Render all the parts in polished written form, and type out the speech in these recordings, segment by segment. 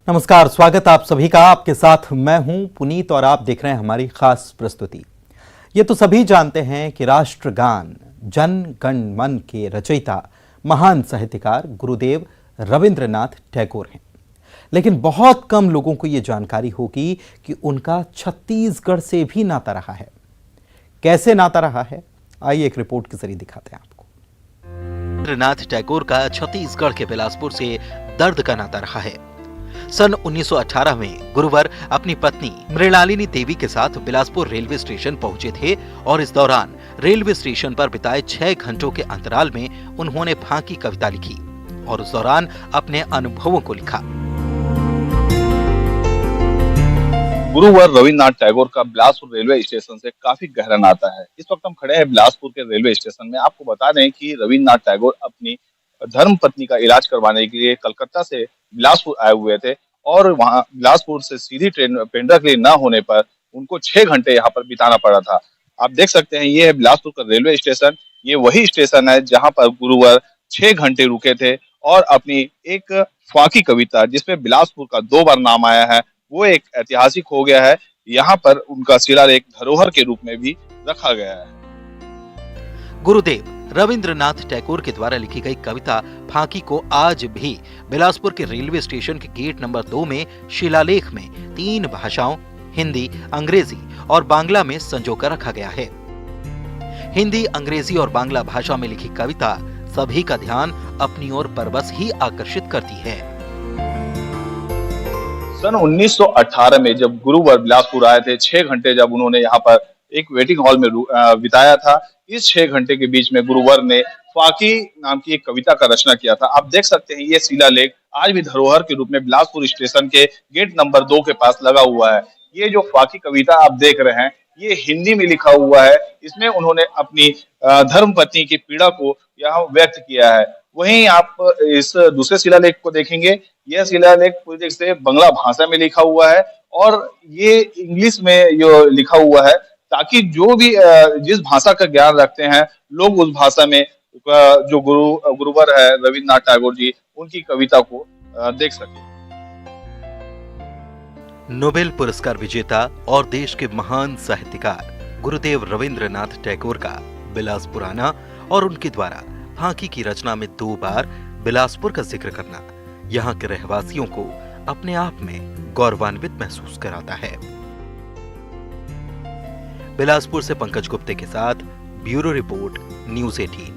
नमस्कार, स्वागत आप सभी का। आपके साथ मैं हूं पुनीत और आप देख रहे हैं हमारी खास प्रस्तुति। ये तो सभी जानते हैं कि राष्ट्रगान जन गण मन के रचयिता महान साहित्यकार गुरुदेव रविंद्रनाथ टैगोर हैं। लेकिन बहुत कम लोगों को ये जानकारी होगी कि उनका छत्तीसगढ़ से भी नाता रहा है। कैसे नाता रहा है, आइए एक रिपोर्ट के जरिए दिखाते हैं आपको। रविंद्रनाथ टैगोर का छत्तीसगढ़ के बिलासपुर से दर्द का नाता रहा है। सन 1918 में गुरुवर अपनी पत्नी मृणालिनी देवी के साथ बिलासपुर रेलवे स्टेशन पहुंचे थे और इस दौरान रेलवे स्टेशन पर बिताए 6 घंटों के अंतराल में उन्होंने फांकी कविता लिखी और उस दौरान अपने अनुभवों को लिखा। गुरुवर रविन्द्रनाथ टैगोर का बिलासपुर रेलवे स्टेशन से काफी गहरा नाता है। इस वक्त हम खड़े हैं बिलासपुर के रेलवे स्टेशन में। आपको बता दें कि रविन्द्रनाथ टैगोर अपनी धर्म पत्नी का इलाज करवाने के लिए कलकत्ता से बिलासपुर आए हुए थे और वहां बिलासपुर से सीधी ट्रेन पेंड्रा के लिए न होने पर उनको 6 घंटे यहाँ पर बिताना पड़ा था। आप देख सकते हैं, ये है बिलासपुर का रेलवे स्टेशन। ये वही स्टेशन है जहाँ पर गुरुवर 6 घंटे रुके थे और अपनी एक फाकी कविता, जिसमें बिलासपुर का 2 बार नाम आया है, वो एक ऐतिहासिक हो गया है। यहाँ पर उनका शिलालेख धरोहर के रूप में भी रखा गया है। गुरुदेव रविंद्रनाथ टैगोर के द्वारा लिखी गई कविता फांकी को आज भी बिलासपुर के रेलवे स्टेशन के गेट नंबर 2 में शिलालेख में 3 भाषाओं हिंदी, अंग्रेजी और बांग्ला में संजोकर रखा गया है। हिंदी, अंग्रेजी और बांग्ला भाषा में लिखी कविता सभी का ध्यान अपनी ओर परवश ही आकर्षित करती है। सन 1918 में जब गुरुवर बिलासपुर आए थे, 6 घंटे जब उन्होंने यहाँ पर एक वेटिंग हॉल में बिताया था, इस 6 घंटे के बीच में गुरुवर ने फाकी नाम की एक कविता का रचना किया था। आप देख सकते हैं, ये शिलालेख आज भी धरोहर के रूप में बिलासपुर स्टेशन के गेट नंबर 2 के पास लगा हुआ है। ये जो फाकी कविता आप देख रहे हैं, ये हिंदी में लिखा हुआ है। इसमें उन्होंने अपनी धर्म पत्नी की पीड़ा को यहाँ व्यक्त किया है। वहीं आप इस दूसरे शिलालेख को देखेंगे, यह शिलालेख पूरी तरह से बांग्ला भाषा में लिखा हुआ है और ये इंग्लिश में जो लिखा हुआ है, ताकि जो भी जिस भाषा का ज्ञान रखते हैं लोग उस भाषा में जो गुरुवर है रविन्द्रनाथ टैगोर जी, उनकी कविता को देख सके। नोबेल पुरस्कार विजेता और देश के महान साहित्यकार गुरुदेव रविंद्रनाथ टैगोर का बिलासपुर आना और उनके द्वारा फांकी की रचना में 2 बार बिलासपुर का जिक्र करना यहाँ के रहवासियों को अपने आप में गौरवान्वित महसूस कराता है। बिलासपुर से पंकज गुप्ते के साथ bureau report, news 18।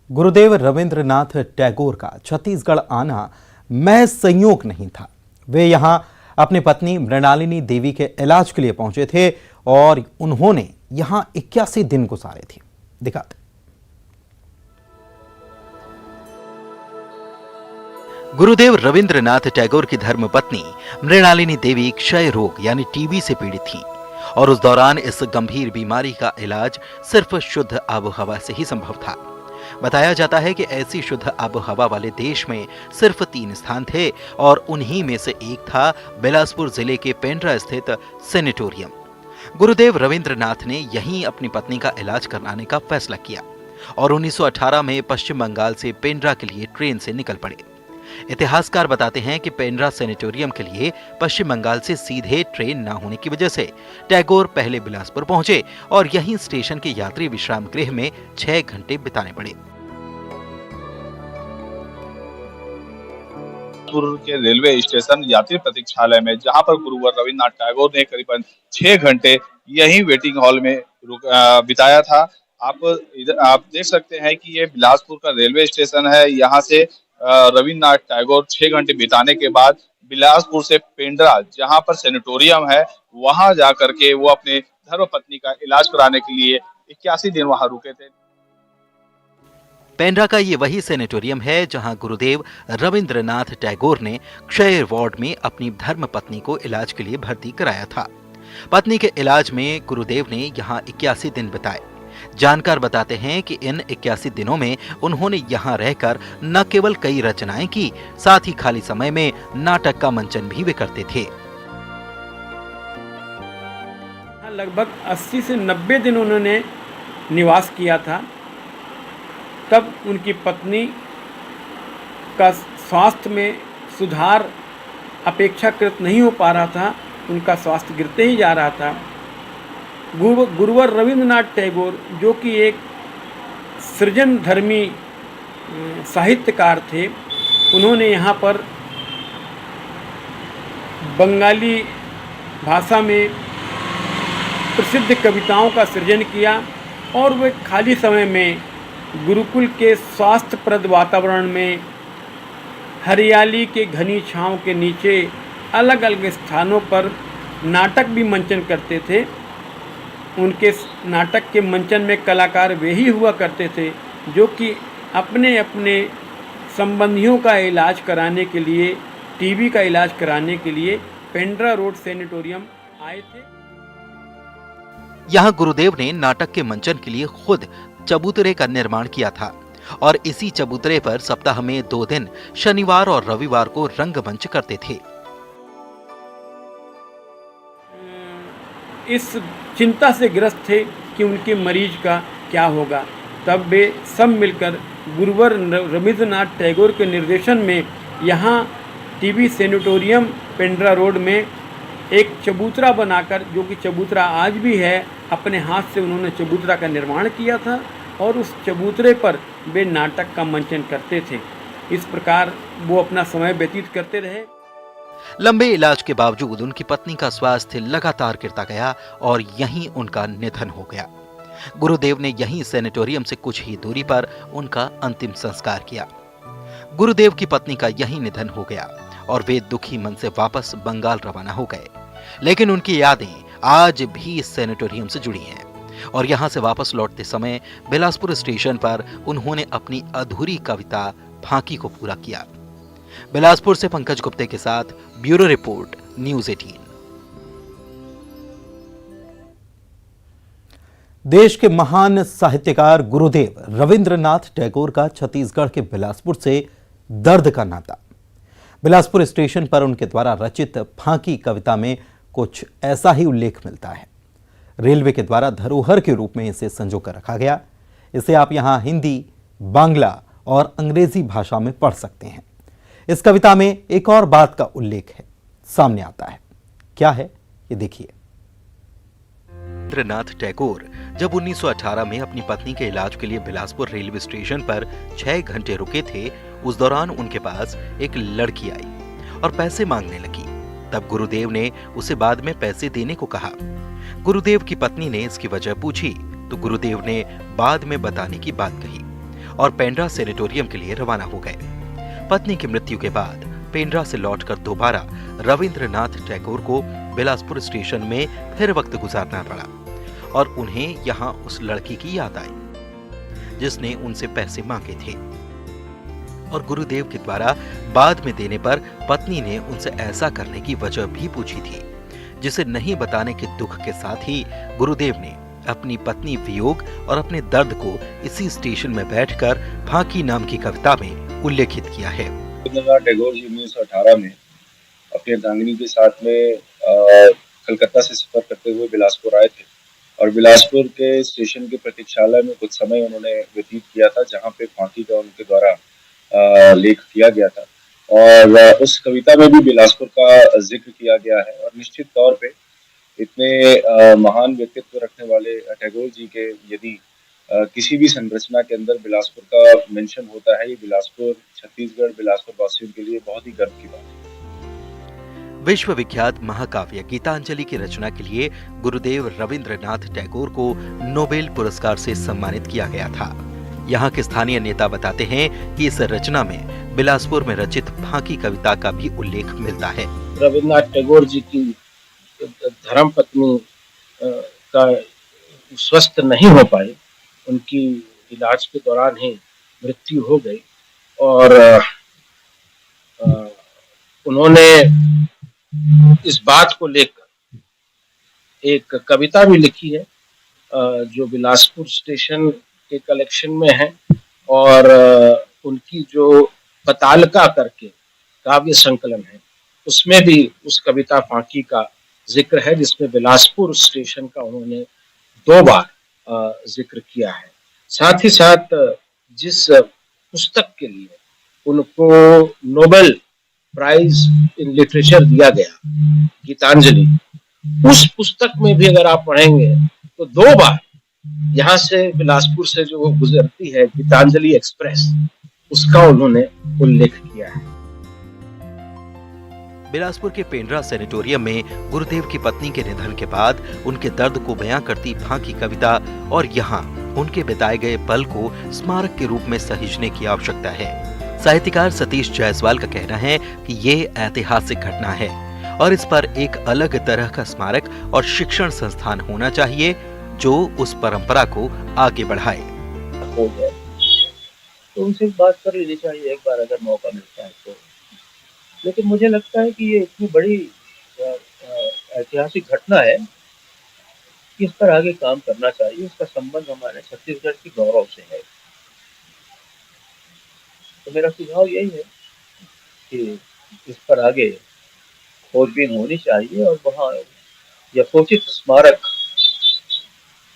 Gurudev Rabindranath Tagore का छत्तीसगढ़ आना महज संयोग नहीं था। वे यहां अपनी पत्नी मृणालिनी देवी के इलाज के लिए पहुंचे थे और उन्होंने यहां 81 दिन गुजारे थे। दिखाते। गुरुदेव रविंद्रनाथ टैगोर की धर्मपत्नी मृणालिनी देवी क्षय रोग यानी टीबी से पीड़ित थीं और उस दौरान इस गंभीर बीमारी का इलाज सिर्फ शुद्ध आबोहवा से ही संभव था। बताया जाता है कि ऐसी शुद्ध आबोहवा वाले देश में सिर्फ 3 स्थान थे और उन्हीं में से एक था बिलासपुर जिले के पेंड्रा स्थित सेनेटोरियम। गुरुदेव रविंद्रनाथ ने यहीं अपनी पत्नी का इलाज कराने का फैसला किया और 1918 में पश्चिम बंगाल से पेंड्रा के लिए ट्रेन से निकल पड़े। इतिहासकार बताते हैं कि पेंड्रा सेनेटोरियम के लिए पश्चिम बंगाल से सीधे ट्रेन न होने की वजह से टैगोर पहले बिलासपुर पहुंचे और यहीं स्टेशन के यात्री विश्राम गृह में 6 घंटे बिताने पड़े। के रेलवे स्टेशन यात्री प्रतीक्षालय में, जहां पर गुरुवर रविन्द्रनाथ टैगोर ने करीबन 6 घंटे यही वेटिंग हॉल में बिताया था। आप देख सकते हैं कि ये बिलासपुर का रेलवे स्टेशन है। यहाँ से रविन्द्रनाथ टैगोर 6 घंटे बिताने के बाद बिलासपुर से पेंड्रा, जहां पर सेनेटोरियम है, वहां जाकर के वो अपने धर्मपत्नी का इलाज कराने के लिए 81 दिन वहां रुके थे। पेंड्रा का ये वही सेनेटोरियम है जहां गुरुदेव रविंद्रनाथ टैगोर ने क्षय वार्ड में अपनी धर्मपत्नी को इलाज के लिए भर्ती कराया था। पत्नी के इलाज में गुरुदेव ने यहां 81 दिन बिताए। जानकार बताते हैं कि इन 81 दिनों में उन्होंने यहाँ रहकर न केवल कई रचनाएं की, साथ ही खाली समय में नाटक का मंचन भी वे करते थे। लगभग 80 से 90 दिन उन्होंने निवास किया था तब उनकी पत्नी का स्वास्थ्य में सुधार अपेक्षाकृत नहीं हो पा रहा था, उनका स्वास्थ्य गिरते ही जा रहा था। गुरुवर रविंद्रनाथ टैगोर, जो कि एक सृजनधर्मी साहित्यकार थे, उन्होंने यहाँ पर बंगाली भाषा में प्रसिद्ध कविताओं का सृजन किया और वे खाली समय में गुरुकुल के स्वास्थ्यप्रद वातावरण में हरियाली के घनी छांव के नीचे अलग अलग स्थानों पर नाटक भी मंचन करते थे। उनके नाटक के मंचन में कलाकार वे ही हुआ करते थे जो कि अपने अपने संबंधियों का इलाज कराने के लिए, टीबी का इलाज कराने के लिए पेंड्रा रोड सैनिटोरियम आए थे। यहाँ गुरुदेव ने नाटक के मंचन के लिए खुद चबूतरे का निर्माण किया था और इसी चबूतरे पर सप्ताह में 2 दिन शनिवार और रविवार को रंगमंच करते थे। इस चिंता से ग्रस्त थे कि उनके मरीज का क्या होगा, तब वे सब मिलकर गुरुवर रविंद्रनाथ टैगोर के निर्देशन में यहाँ टीबी सैनिटोरियम पेंड्रा रोड में एक चबूतरा बनाकर, जो कि चबूतरा आज भी है, अपने हाथ से उन्होंने चबूतरा का निर्माण किया था और उस चबूतरे पर वे नाटक का मंचन करते थे। इस प्रकार वो अपना समय व्यतीत करते रहे। लंबे इलाज के बावजूद उनकी पत्नी का स्वास्थ्य लगातार गिरता गया और यहीं उनका निधन हो गया। गुरुदेव ने यहीं सैनिटोरियम से कुछ ही दूरी पर उनका अंतिम संस्कार किया। गुरुदेव की पत्नी का यहीं निधन हो गया और वे दुखी मन से वापस बंगाल रवाना हो गए, लेकिन उनकी यादें आज भी इस सैनिटोरियम से जुड़ी हैं और यहां से वापस लौटते समय बिलासपुर स्टेशन पर उन्होंने अपनी अधूरी कविता फांकी को पूरा किया। बिलासपुर से पंकज गुप्ते के साथ ब्यूरो रिपोर्ट, न्यूज़ 18। देश के महान साहित्यकार गुरुदेव रविंद्रनाथ टैगोर का छत्तीसगढ़ के बिलासपुर से दर्द का नाता। बिलासपुर स्टेशन पर उनके द्वारा रचित फांकी कविता में कुछ ऐसा ही उल्लेख मिलता है। रेलवे के द्वारा धरोहर के रूप में इसे संजो कर रखा गया। इसे आप यहां हिंदी, बांग्ला और अंग्रेजी भाषा में पढ़ सकते हैं। इस कविता में एक और बात का उल्लेख है, सामने आता है। क्या है ये देखिए। रविंद्रनाथ टैगोर जब 1918 में अपनी पत्नी के इलाज के लिए बिलासपुर रेलवे स्टेशन पर 6 घंटे रुके थे, उस दौरान उनके पास एक लड़की आई और पैसे मांगने लगी। तब गुरुदेव ने उसे बाद में पैसे देने को कहा। गुरुदेव की पत्नी ने इसकी वजह पूछी तो गुरुदेव ने बाद में बताने की बात कही और पेंड्रा सैनिटोरियम के लिए रवाना हो गए। पत्नी की मृत्यु के बाद पेंड्रा से लौटकर दोबारा रविंद्रनाथ टैगोर को बिलासपुर स्टेशन में फिर वक्त गुजारना पड़ा और उन्हें यहाँ उस लड़की की याद आई जिसने उनसे पैसे मांगे थे और गुरुदेव के द्वारा बाद में देने पर पत्नी ने उनसे ऐसा करने की वजह भी पूछी थी, जिसे नहीं बताने के दुख के साथ ही गुरुदेव ने अपनी पत्नी वियोग और अपने दर्द को इसी स्टेशन में बैठकर फांकी नाम की कविता में उल्लेखित किया है। रविंद्रनाथ टैगोर जी 1918 में अपनी अर्धांगिनी के साथ में कलकत्ता से सफर करते हुए बिलासपुर आए थे और बिलासपुर के स्टेशन के प्रतीक्षालय में कुछ समय उन्होंने व्यतीत किया था, जहां पे फांकी का उनके द्वारा लेख किया गया था और उस कविता में भी बिलासपुर का जिक्र किया गया है। और निश्चित तौर पे इतने महान व्यक्तित्व रखने वाले टैगोर जी के यदि किसी भी संरचना के अंदर बिलासपुर का मेंशन होता है, ये बिलासपुर, छत्तीसगढ़, बिलासपुर वासियों के लिए बहुत ही गर्व की बात है। विश्वविख्यात महाकाव्य गीतांजलि की रचना के लिए गुरुदेव रविंद्रनाथ टैगोर को नोबेल पुरस्कार से सम्मानित किया गया था। यहाँ के स्थानीय नेता बताते हैं कि इस रचना में बिलासपुर में रचित फांकी कविता का भी उल्लेख मिलता है। रविंद्रनाथ टैगोर जी की धर्मपत्नी का स्वस्थ नहीं हो पाई, उनकी इलाज के दौरान ही मृत्यु हो गई और उन्होंने इस बात को लेकर एक कविता भी लिखी है जो बिलासपुर स्टेशन के कलेक्शन में है और उनकी जो पतालका करके काव्य संकलन है उसमें भी उस कविता फांकी का जिक्र है, जिसमें बिलासपुर स्टेशन का उन्होंने 2 बार जिक्र किया है। साथ ही साथ जिस पुस्तक के लिए उनको नोबेल प्राइज इन लिटरेचर दिया गया, गीतांजलि, उस पुस्तक में भी अगर आप पढ़ेंगे तो 2 बार यहाँ से बिलासपुर से जो गुजरती है गीतांजलि एक्सप्रेस, उसका उन्होंने उल्लेख किया है। बिलासपुर के पेंड्रा सैनिटोरियम में गुरुदेव की पत्नी के निधन के बाद उनके दर्द को बयां करती फाकी कविता और यहाँ उनके बिताए गए पल को स्मारक के रूप में सहेजने की आवश्यकता है। साहित्यकार सतीश जायसवाल का कहना है कि ये ऐतिहासिक घटना है और इस पर एक अलग तरह का स्मारक और शिक्षण संस्थान होना चाहिए जो उस परंपरा को आगे बढ़ाए। तो उनसे बात कर लेनी चाहिए एक बार अगर मौका मिलता है तो। लेकिन मुझे लगता है कि ये इतनी बड़ी ऐतिहासिक घटना है कि इस पर आगे काम करना चाहिए। इसका संबंध हमारे छत्तीसगढ़ की गौरव से है। तो मेरा सुझाव यही है कि इस पर आगे खोजबीन होनी चाहिए और वहाँ यथोचित स्मारक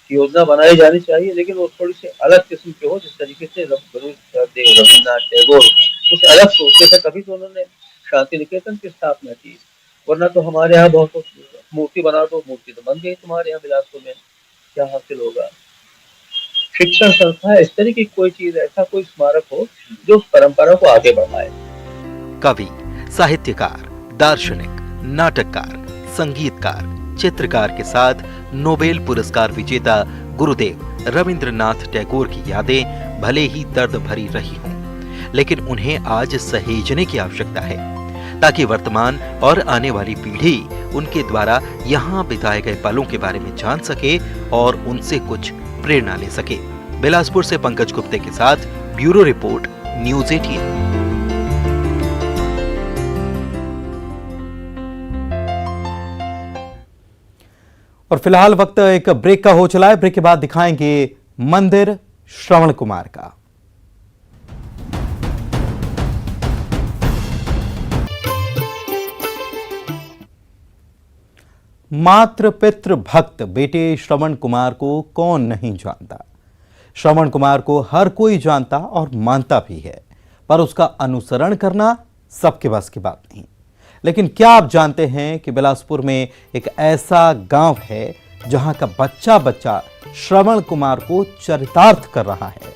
की योजना बनाई जानी चाहिए, लेकिन वो थोड़ी सी अलग किस्म के हो, जिस तरीके से गुरुदेव रविन्द्रनाथ टैगोर कुछ अलग सोचते थे, तभी तो उन्होंने शांति निकेतन की स्थापना की। वरना तो हमारे यहाँ बहुत मूर्ति बना दो, मूर्ति तो बन गई तुम्हारे यहाँ बिलासपुर में, क्या हासिल होगा? शिक्षण संस्था इस तरीके की कोई चीज, ऐसा कोई स्मारक हो जो उस परंपरा को आगे बढ़ाए। कवि, साहित्यकार, दार्शनिक, नाटककार, संगीतकार, चित्रकार के साथ नोबेल पुरस्कार विजेता गुरुदेव रविंद्रनाथ टैगोर की यादें भले ही दर्द भरी रही हों, लेकिन उन्हें आज सहेजने की आवश्यकता है ताकि वर्तमान और आने वाली पीढ़ी उनके द्वारा यहाँ बिताए गए पलों के बारे में जान सके और उनसे कुछ प्रेरणा ले सके। बिलासपुर से पंकज गुप्ते के साथ ब्यूरो रिपोर्ट, न्यूज़ 18। और फिलहाल वक्त एक ब्रेक का हो चला है। ब्रेक के बाद दिखाएंगे मंदिर श्रवण कुमार का। मातृ पितृ भक्त बेटे श्रवण कुमार को कौन नहीं जानता। श्रवण कुमार को हर कोई जानता और मानता भी है, पर उसका अनुसरण करना सबके बस की बात नहीं। लेकिन क्या आप जानते हैं कि बिलासपुर में एक ऐसा गांव है जहां का बच्चा बच्चा श्रवण कुमार को चरितार्थ कर रहा है।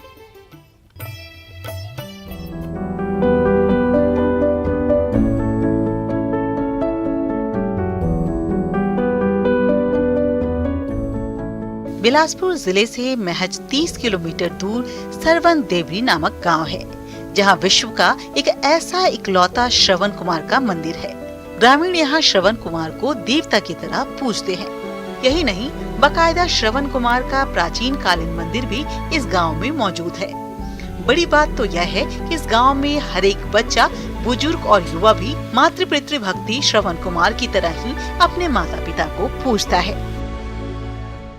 बिलासपुर जिले से महज 30 किलोमीटर दूर सरवन देवरी नामक गांव है, जहां विश्व का एक ऐसा इकलौता श्रवण कुमार का मंदिर है। ग्रामीण यहाँ श्रवण कुमार को देवता की तरह पूजते हैं। यही नहीं, बकायदा श्रवण कुमार का प्राचीन कालीन मंदिर भी इस गांव में मौजूद है। बड़ी बात तो यह है कि इस गांव में हर एक बच्चा, बुजुर्ग और युवा भी मातृ पितृ भक्ति श्रवण कुमार की तरह ही अपने माता पिता को पूजता है।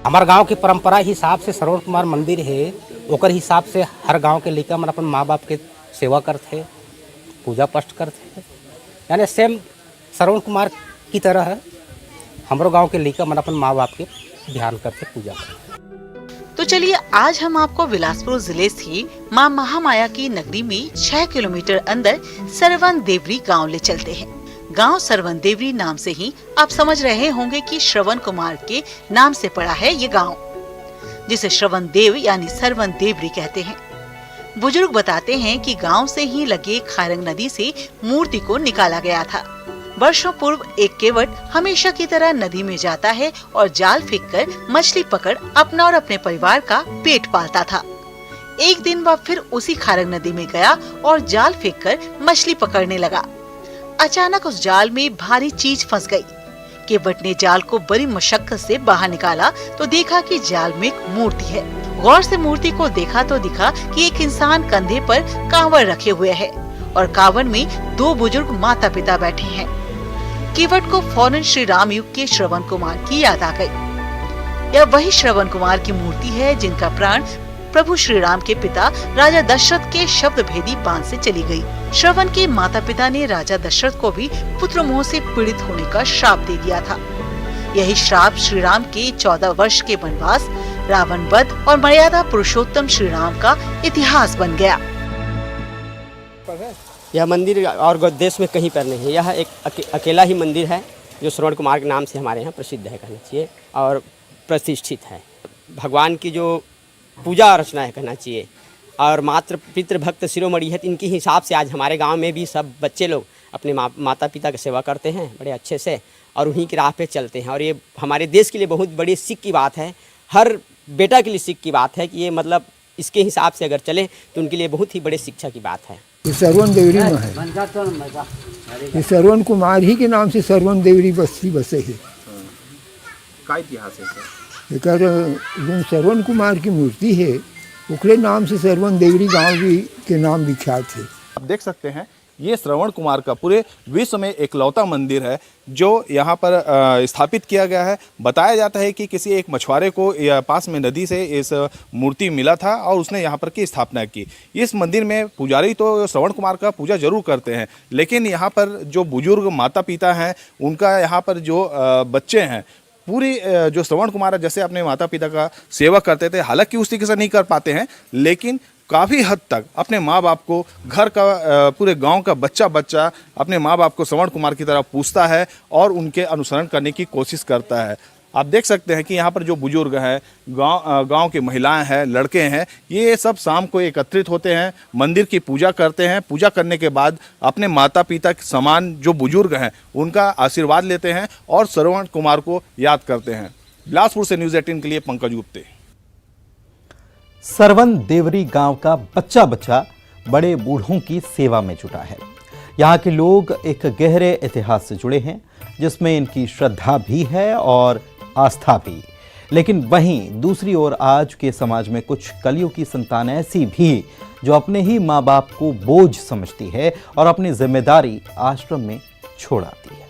हमारे गांव की परंपरा हिसाब से श्रवण कुमार मंदिर है, ओकर हिसाब से हर गांव के लड़का मन अपन माँ बाप के सेवा करते, पूजा पाठ करते, यानी सेम श्रवण कुमार की तरह हमारे गांव के लड़का मन अपन माँ बाप के ध्यान करते, पूजा करते। तो चलिए आज हम आपको बिलासपुर जिले से माँ महामाया की नगरी में 6 किलोमीटर अंदर सरवन देवरी गांव ले चलते हैं। गांव सरवन देवरी नाम से ही आप समझ रहे होंगे कि श्रवण कुमार के नाम से पड़ा है ये गांव, जिसे श्रवण देव यानी सरवन देवरी कहते हैं। बुजुर्ग बताते हैं कि गांव से ही लगे खारंग नदी से मूर्ति को निकाला गया था। वर्षों पूर्व एक केवट हमेशा की तरह नदी में जाता है और जाल फेंककर मछली पकड़ अपना और अपने परिवार का पेट पालता था। एक दिन वह फिर उसी खारंग नदी में गया और जाल फेंककर मछली पकड़ने लगा। अचानक उस जाल में भारी चीज फंस गई। केवट ने जाल को बड़ी मशक्कत से बाहर निकाला तो देखा कि जाल में एक मूर्ति है। गौर से मूर्ति को देखा तो दिखा कि एक इंसान कंधे पर कांवड़ रखे हुए है और कांवड़ में 2 बुजुर्ग माता पिता बैठे हैं। केवट को फौरन श्री राम युग के श्रवण कुमार की याद आ गई। यह वही श्रवण कुमार की मूर्ति है जिनका प्राण प्रभु श्री राम के पिता राजा दशरथ के शब्द भेदी बाण से चली गई। श्रवण के माता पिता ने राजा दशरथ को भी पुत्र मोह से पीड़ित होने का श्राप दे दिया था। यही श्राप श्री राम के 14 वर्ष के वनवास, रावण वध और मर्यादा पुरुषोत्तम श्री राम का इतिहास बन गया। यह मंदिर और देश में कहीं पर नहीं है। यह एक अकेला ही मंदिर है जो श्रवण कुमार के नाम से हमारे यहाँ प्रसिद्ध है कहना चाहिए और प्रतिष्ठित है। भगवान की जो पूजा अर्चना है कहना चाहिए और मात्र पितृ भक्त शिरोमणि है, इनके हिसाब से आज हमारे गांव में भी सब बच्चे लोग अपने माता पिता की सेवा करते हैं बड़े अच्छे से और उन्हीं की राह पे चलते हैं। और ये हमारे देश के लिए बहुत बड़ी सीख की बात है, हर बेटा के लिए सीख की बात है कि ये मतलब इसके हिसाब से अगर चले तो उनके लिए बहुत ही बड़े शिक्षा की बात है। ये सरवन देवरी में है, ये सरवन कुमार ही के नाम से सरवन देवरी बस्ती बसे है। का इतिहास है सर? एकर जो सरवन कुमार की मूर्ति है ओकरे नाम से सरवन देवरी गांव भी के नाम विख्यात है। आप देख सकते हैं ये श्रवण कुमार का पूरे विश्व में एकलौता मंदिर है जो यहाँ पर स्थापित किया गया है। बताया जाता है कि किसी एक मछुआरे को पास में नदी से इस मूर्ति मिला था और उसने यहाँ पर की स्थापना की। इस मंदिर में पुजारी तो श्रवण कुमार का पूजा जरूर करते हैं, लेकिन यहाँ पर जो बुजुर्ग माता पिता हैं उनका यहाँ पर जो बच्चे हैं पूरी जो श्रवण कुमार जैसे अपने माता पिता का सेवा करते थे, हालांकि उस तरीके से नहीं कर पाते हैं, लेकिन काफ़ी हद तक अपने माँ बाप को घर का पूरे गांव का बच्चा अपने माँ बाप को श्रवण कुमार की तरह पूछता है और उनके अनुसरण करने की कोशिश करता है। आप देख सकते हैं कि यहाँ पर जो बुजुर्ग हैं, गांव की महिलाएं हैं, लड़के हैं, ये सब शाम को एकत्रित होते हैं, मंदिर की पूजा करते हैं। पूजा करने के बाद अपने माता पिता के समान जो बुजुर्ग हैं उनका आशीर्वाद लेते हैं और श्रवण कुमार को याद करते हैं। बिलासपुर से न्यूज़ 18 के लिए पंकज गुप्ते। सरवन देवरी गांव का बच्चा बड़े बूढ़ों की सेवा में जुटा है। यहाँ के लोग एक गहरे इतिहास से जुड़े हैं जिसमें इनकी श्रद्धा भी है और आस्था भी। लेकिन वहीं दूसरी ओर आज के समाज में कुछ कलियों की संतान ऐसी भी जो अपने ही माँ बाप को बोझ समझती है और अपनी जिम्मेदारी आश्रम में छोड़ आती है।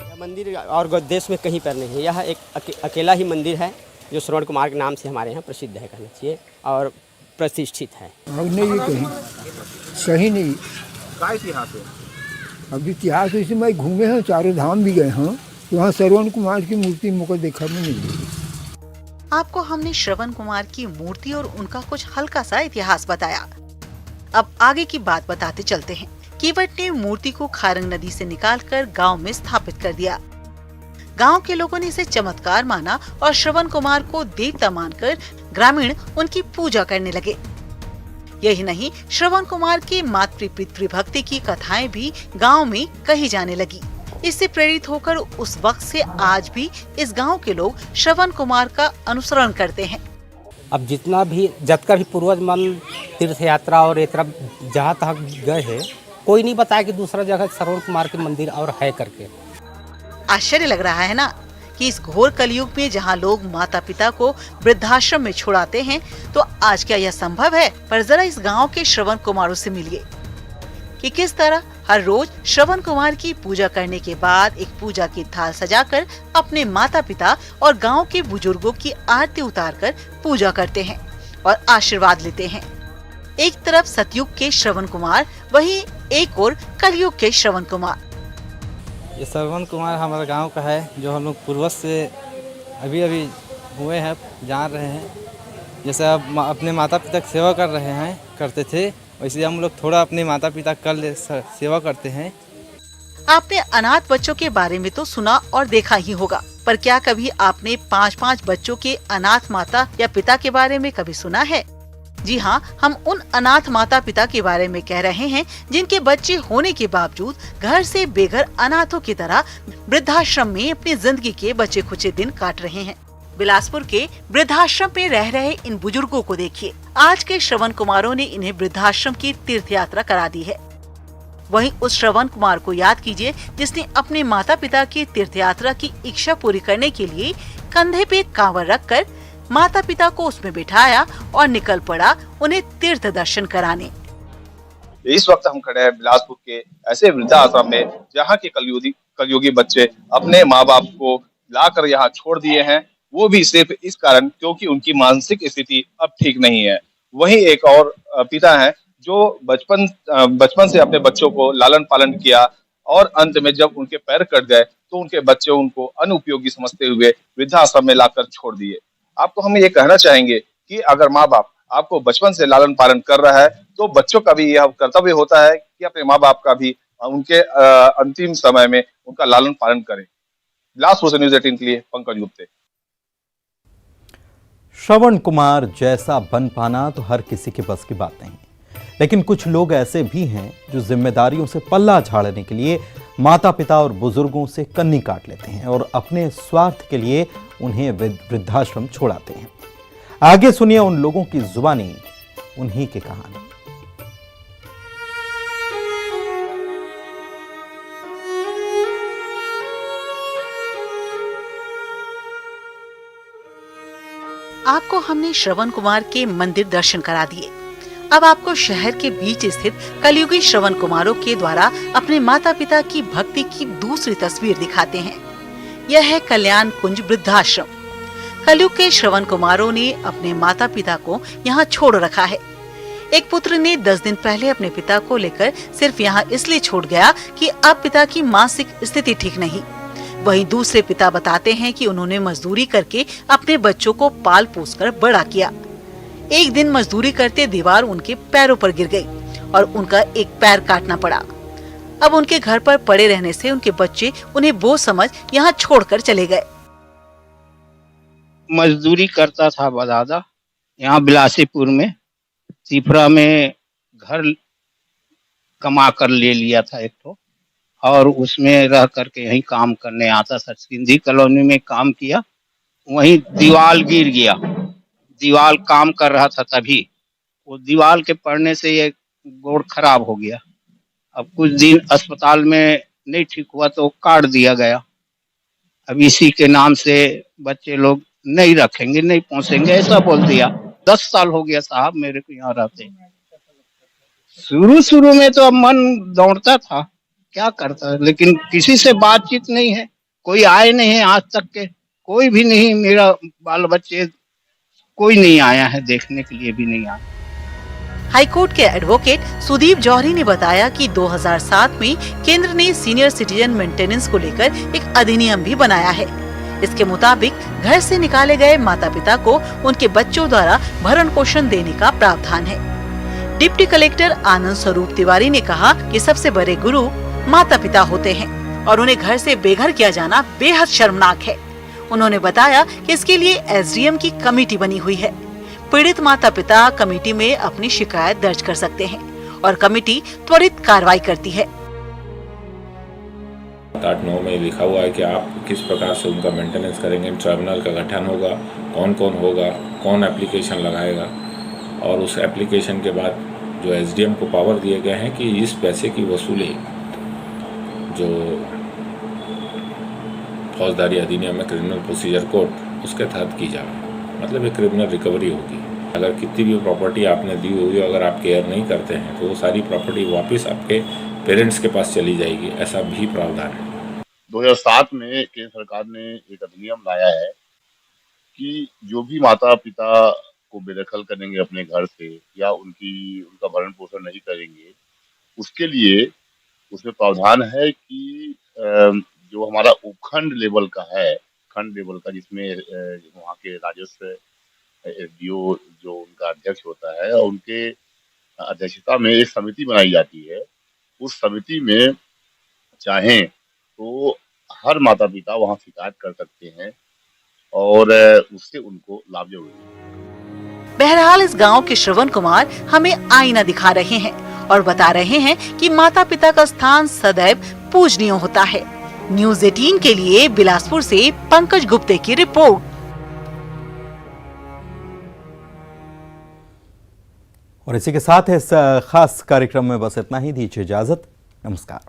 यह मंदिर और देश में कहीं पर नहीं है। यह एक अकेला ही मंदिर है जो श्रवण कुमार के नाम से हमारे यहाँ प्रसिद्ध है कहना चाहिए और प्रतिष्ठित है। अब नहीं कहीं नहीं। का इतिहास है? अब इतिहास वैसे मैं घूमे हैं, चारों धाम भी गए हैं, वहाँ श्रवण कुमार की मूर्ति मुझको देखा नहीं मिली। आपको हमने श्रवण कुमार की मूर्ति और उनका कुछ हल्का सा इतिहास बताया। अब आगे की बात बताते चलते हैं। केवट ने मूर्ति को खारंग नदी से निकालकर गांव में स्थापित कर दिया। गांव के लोगों ने इसे चमत्कार माना और श्रवण कुमार को देवता मानकर ग्रामीण उनकी पूजा करने लगे। यही नहीं, श्रवण कुमार के मातृ पितृ भक्ति की कथाएं भी गांव में कही जाने लगी। इससे प्रेरित होकर उस वक्त से आज भी इस गांव के लोग श्रवण कुमार का अनुसरण करते हैं। अब जितना भी जब का भी पूर्वज मन तीर्थ यात्रा और ये तरफ जहाँ तक गए हैं, कोई नहीं बताया कि दूसरा जगह श्रवण कुमार के मंदिर और है करके। आश्चर्य लग रहा है ना कि इस घोर कलयुग में जहां लोग माता पिता को वृद्धाश्रम में छोड़ाते हैं, तो आज क्या यह संभव है? पर जरा इस गांव के श्रवण कुमारों से मिलिए कि किस तरह हर रोज श्रवण कुमार की पूजा करने के बाद एक पूजा की थाल सजाकर अपने माता पिता और गांव के बुजुर्गों की आरती उतारकर पूजा करते हैं और आशीर्वाद लेते हैं। एक तरफ सतयुग के श्रवण कुमार, वहीं एक और कलयुग के श्रवण कुमार। ये श्रवण कुमार हमारे गांव का है, जो हम लोग पूर्वज से अभी हुए हैं, जान रहे हैं। जैसे अब अपने माता पिता की सेवा करते थे, वैसे हम लोग थोड़ा अपने माता पिता सेवा करते हैं। आपने अनाथ बच्चों के बारे में तो सुना और देखा ही होगा, पर क्या कभी आपने 5-5 बच्चों के अनाथ माता या पिता के बारे में कभी सुना है? जी हाँ, हम उन अनाथ माता पिता के बारे में कह रहे हैं जिनके बच्चे होने के बावजूद घर से बेघर अनाथों की तरह वृद्धाश्रम में अपनी जिंदगी के बचे खुचे दिन काट रहे हैं। बिलासपुर के वृद्धाश्रम में रह रहे इन बुजुर्गों को देखिए। आज के श्रवण कुमारों ने इन्हें वृद्धाश्रम की तीर्थ यात्रा करा दी है। वहीं उस श्रवण कुमार को याद कीजिए जिसने अपने माता पिता की तीर्थ यात्रा की इच्छा पूरी करने के लिए कंधे पे कांवर रखकर माता पिता को उसमें बिठाया और निकल पड़ा उन्हें तीर्थ दर्शन कराने। इस वक्त हम खड़े हैं बिलासपुर के ऐसे वृद्धाश्रम में जहाँ के कलयुगी बच्चे अपने माँ बाप को लाकर यहाँ छोड़ दिए हैं, वो भी सिर्फ इस कारण क्योंकि उनकी मानसिक स्थिति अब ठीक नहीं है। वहीं एक और पिता हैं जो बचपन से अपने बच्चों को लालन पालन किया और अंत में जब उनके पैर कट गए तो उनके बच्चे उनको अनुपयोगी समझते हुए वृद्धाश्रम में लाकर छोड़ दिए। आपको हम ये कहना चाहेंगे कि अगर माँ बाप आपको बचपन से लालन पालन कर रहा है तो बच्चों का भी यह कर्तव्य होता है कि अपने माँ बाप का भी उनके अंतिम समय में उनका लालन पालन करें। बिलासपुर से न्यूज़ 18 के लिए पंकज गुप्ते। श्रवण कुमार जैसा बन पाना तो हर किसी के बस की बात नहीं, लेकिन कुछ लोग ऐसे भी हैं जो जिम्मेदारियों से पल्ला झाड़ने के लिए माता पिता और बुजुर्गों से कन्नी काट लेते हैं और अपने स्वार्थ के लिए उन्हें वृद्धाश्रम छोड़ाते हैं। आगे सुनिए उन लोगों की जुबानी, उन्हीं की कहानी। आपको हमने श्रवण कुमार के मंदिर दर्शन करा दिए। अब आपको शहर के बीच स्थित कलयुगी श्रवण कुमारों के द्वारा अपने माता पिता की भक्ति की दूसरी तस्वीर दिखाते हैं। यह है कल्याण कुंज वृद्धाश्रम। कलयुग के श्रवण कुमारों ने अपने माता पिता को यहाँ छोड़ रखा है। एक पुत्र ने 10 दिन पहले अपने पिता को लेकर सिर्फ यहाँ इसलिए छोड़ गया कि अब पिता की मानसिक स्थिति ठीक नहीं। वहीं दूसरे पिता बताते हैं कि उन्होंने मजदूरी करके अपने बच्चों को पाल पोस कर बड़ा किया। एक दिन मजदूरी करते दीवार उनके पैरों पर गिर गई और उनका एक पैर काटना पड़ा। अब उनके घर पर पड़े रहने से उनके बच्चे उन्हें बोझ समझ यहाँ छोड़कर चले गए। मजदूरी करता था बदादा, यहाँ बिलासीपुर में सिफरा में घर कमा कर ले लिया था एक तो, और उसमें रह करके यहीं काम करने आता था। सिंधी कॉलोनी में काम किया, वहीं दीवार गिर गया। दीवार काम कर रहा था तभी वो दीवार के पड़ने से ये गोड़ खराब हो गया। अब कुछ दिन अस्पताल में नहीं ठीक हुआ तो काट दिया गया। अब इसी के नाम से बच्चे लोग नहीं रखेंगे, नहीं पहुंचेंगे, ऐसा बोल दिया। 10 साल हो गया साहब मेरे को यहाँ रहते। शुरू में तो अब मन दौड़ता था, क्या करता, लेकिन किसी से बातचीत नहीं है, कोई आए नहीं है आज तक के, कोई भी नहीं। मेरा बाल बच्चे कोई नहीं आया है, देखने के लिए भी नहीं आया। हाईकोर्ट के एडवोकेट सुदीप जौहरी ने बताया कि 2007 में केंद्र ने सीनियर सिटीजन मेंटेनेंस को लेकर एक अधिनियम भी बनाया है। इसके मुताबिक घर से निकाले गए माता पिता को उनके बच्चों द्वारा भरण पोषण देने का प्रावधान है। डिप्टी कलेक्टर आनंद स्वरूप तिवारी ने कहा कि सबसे बड़े गुरु माता पिता होते हैं और उन्हें घर से बेघर किया जाना बेहद शर्मनाक है। उन्होंने बताया कि इसके लिए एसडीएम की कमेटी बनी हुई है। पीड़ित माता पिता कमेटी में अपनी शिकायत दर्ज कर सकते हैं और कमेटी त्वरित कार्रवाई करती है। 8-9 में लिखा हुआ है कि आप किस प्रकार से उनका मेंटेनेंस करेंगे, ट्रिब्यूनल का गठन होगा, कौन कौन होगा, कौन एप्लीकेशन लगाएगा, और उस एप्लीकेशन के बाद जो एसडीएम को पावर दिए गए हैं कि इस पैसे की वसूली जो फौजदारी अधिनियम में क्रिमिनल प्रोसीजर कोड उसके तहत की जाए, मतलब एक क्रिमिनल रिकवरी होगी। अगर कितनी भी प्रॉपर्टी आपने दी हुई अगर आप केयर नहीं करते हैं तो वो सारी प्रॉपर्टी वापस आपके पेरेंट्स के पास चली जाएगी, ऐसा भी प्रावधान है। 2007 में केंद्र सरकार ने एक अधिनियम लाया है कि जो भी माता पिता को बेदखल करेंगे अपने घर से या उनका भरण पोषण नहीं करेंगे, उसके लिए उसमें प्रावधान है कि जो हमारा उपखंड लेवल का है, खंड लेवल का, जिसमें वहाँ के राजस्व एसडीओ जो उनका अध्यक्ष होता है और उनके अध्यक्षता में एक समिति बनाई जाती है। उस समिति में चाहें तो हर माता पिता वहाँ शिकायत कर सकते हैं और उससे उनको लाभ जरूर है। बहरहाल इस गांव के श्रवण कुमार हमें आईना दिखा रहे हैं और बता रहे हैं कि माता पिता का स्थान सदैव पूजनीय होता है। न्यूज़ 18 के लिए बिलासपुर से पंकज गुप्ते की रिपोर्ट। और इसी के साथ इस खास कार्यक्रम में बस इतना ही। दीजिए इजाजत। नमस्कार।